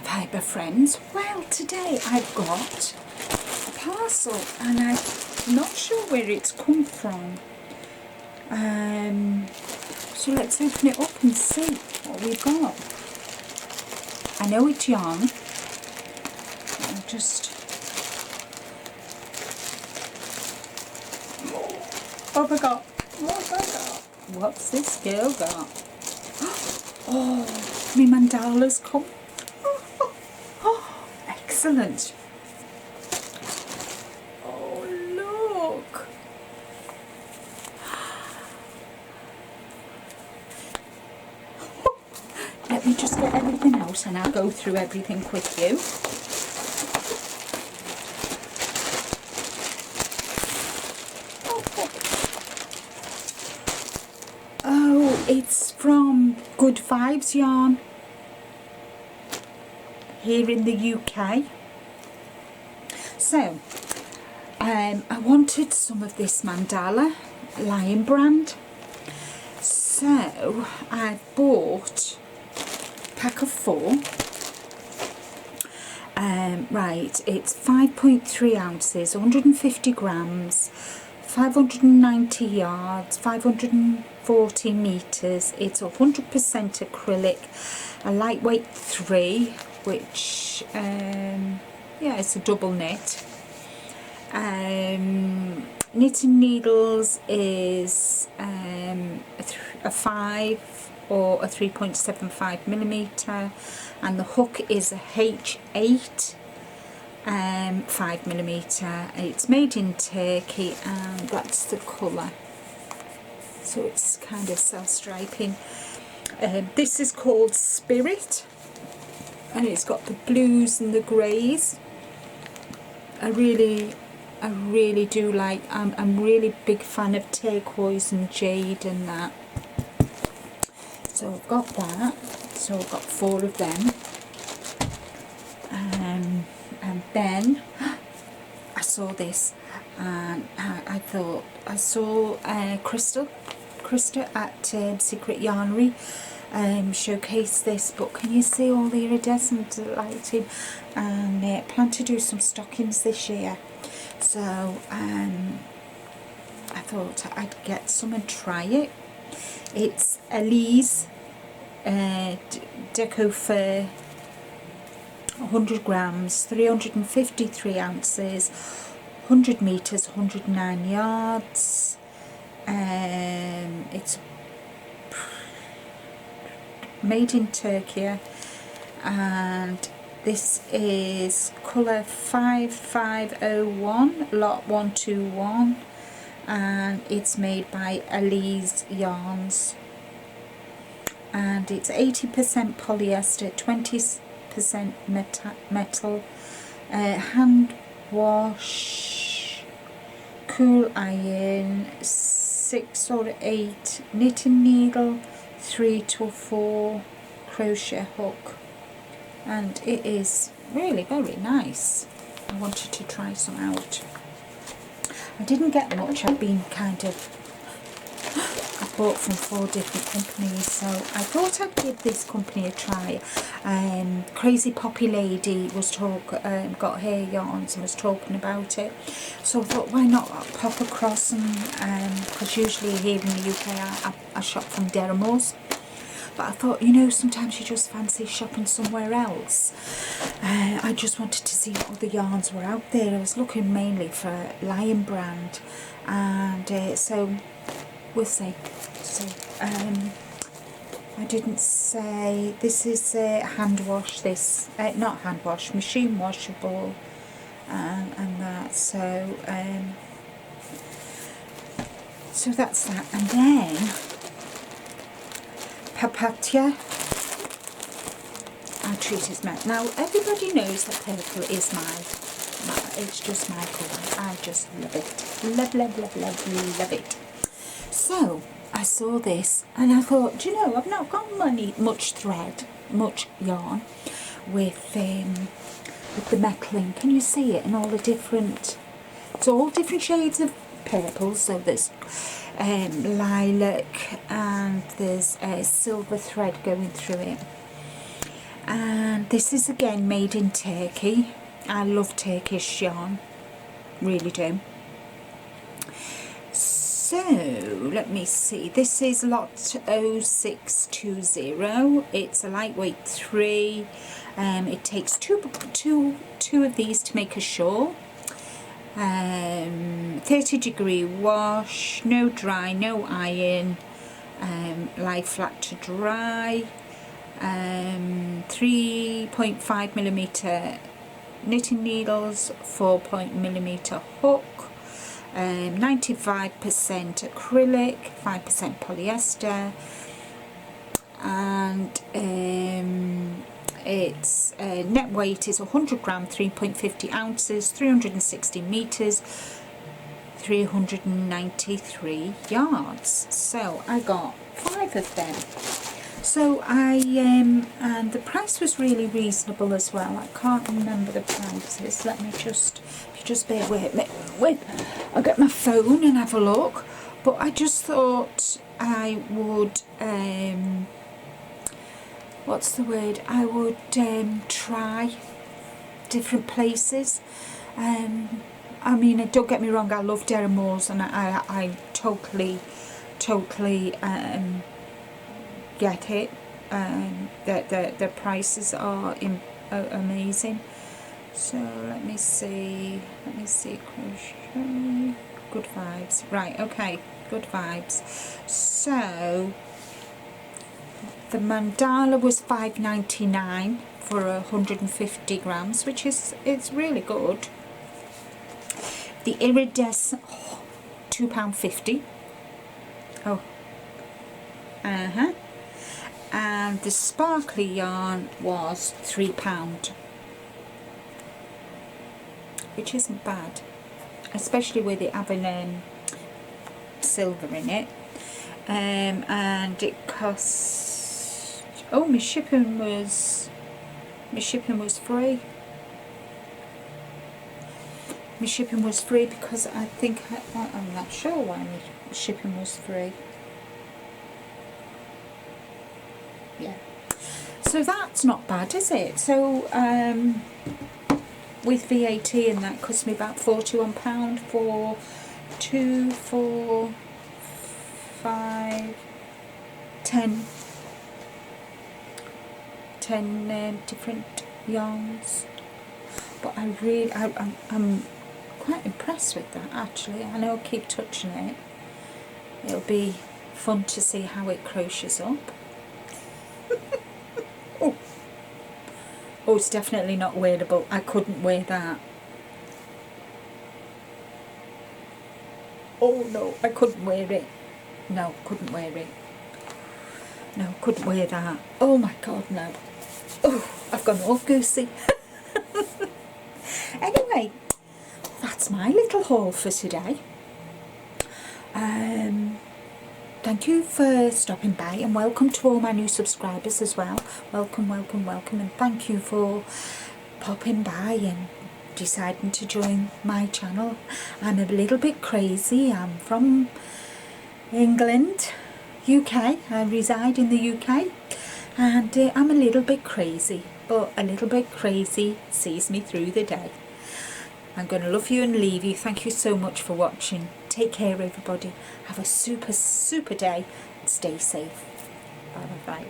paper friends. Well, today I've got a parcel and I'm not sure where it's come from. So let's open it up and see what we've got. I know it's yarn. I'll just... What have I got? What have I got? What's this girl got? Oh, my mandala's come. Oh, excellent. Oh, look. Let me just get everything out and I'll go through everything with you. Oh, it's from Good Vibes Yarn here in the UK. So, I wanted some of this mandala lion brand. So, I bought a pack of 4. Right, it's 5.3 ounces, 150 grams, 590 yards, 540 metres. It's 100% acrylic, a lightweight 3, which, yeah, it's a double knit. Knitting needles is a 5 or a 3.75 millimetre, and the hook is a H8 5 millimetre. It's made in Turkey and that's the colour, so it's kind of self-striping. This is called Spirit and it's got the blues and the greys. I really do like, I'm really big fan of turquoise and jade and that. So I've got that, so I've got 4 of them. And then I saw this and I thought, I saw Krista at Secret Yarnery showcase this, but can you see all the iridescent lighting? And I plan to do some stockings this year, so I thought I'd get some and try it. It's Elise deco fur, 100 grams, 353 ounces, 100 metres, 109 yards. It's made in Turkey, and this is colour 5501, lot 121, and it's made by Elise Yarns, and it's 80% polyester, 20% metal, hand wash, cool iron, 6 or 8 knitting needle, 3 to 4 crochet hook, and it is really very nice. I wanted to try some out. I didn't get much. I've been kind of, I bought from 4 different companies, so I thought I'd give this company a try. Crazy Poppy Lady was got her yarns and was talking about it, so I thought, why not pop across, and because usually here in the UK I shop from Dermos, but I thought, you know, sometimes you just fancy shopping somewhere else. I just wanted to see what other yarns were out there. I was looking mainly for Lion brand, and so we'll see. So I didn't say, this is hand wash, this not hand wash, machine washable, and that, so so that's that. And then papatya, I treat as matte. Now everybody knows that purple is my it's just my colour. I just love it, love it. So I saw this and I thought, do you know, I've not got much thread, much yarn with the meckling. Can you see it in all the different, it's all different shades of purple. So there's lilac and there's a silver thread going through it, And this is again made in Turkey. I love Turkish yarn, really do. So let me see, this is lot 0620. It's a lightweight 3. It takes two of these to make a shawl. 30-degree wash, no dry, no iron, lie flat to dry. 3.5mm knitting needles, 4mm hook, 95% acrylic, 5% polyester, and its net weight is 100 gram, 3.50 ounces, 360 meters, 393 yards. So I got 5 of them. So and the price was really reasonable as well. I can't remember the prices. Let me just, if you just bear with me, I'll get my phone and have a look. But I just thought I would, what's the word? I would try different places. I mean, don't get me wrong, I love Darren Moore's, and I totally get it. The prices are amazing. So let me see, crochet, good vibes, right, okay, good vibes. So the mandala was $5.99 for 150 grams, which is, it's really good. The iridescent, £2.50. Oh, and the sparkly yarn was £3, which isn't bad, especially with it having silver in it. And it cost, oh, my shipping was free. My shipping was free because I think, I'm not sure why my shipping was free. Yeah, so that's not bad, is it? So with VAT and that cost me about £41 for 2, 4, 5, 10 different yarns. But I'm quite impressed with that, actually. I know I'll keep touching it. It'll be fun to see how it crochets up. Oh, it's definitely not wearable. I couldn't wear that. Oh no, I couldn't wear it. No, couldn't wear it. No, couldn't wear that. Oh my god, no. Oh, I've gone all goosey. Anyway, that's my little haul for today. Thank you for stopping by, and welcome to all my new subscribers as well. Welcome, and thank you for popping by and deciding to join my channel. I'm a little bit crazy. I'm from England, UK. I reside in the UK, and I'm a little bit crazy, but a little bit crazy sees me through the day. I'm going to love you and leave you. Thank you so much for watching. Take care, everybody. Have a super day and stay safe. Bye bye.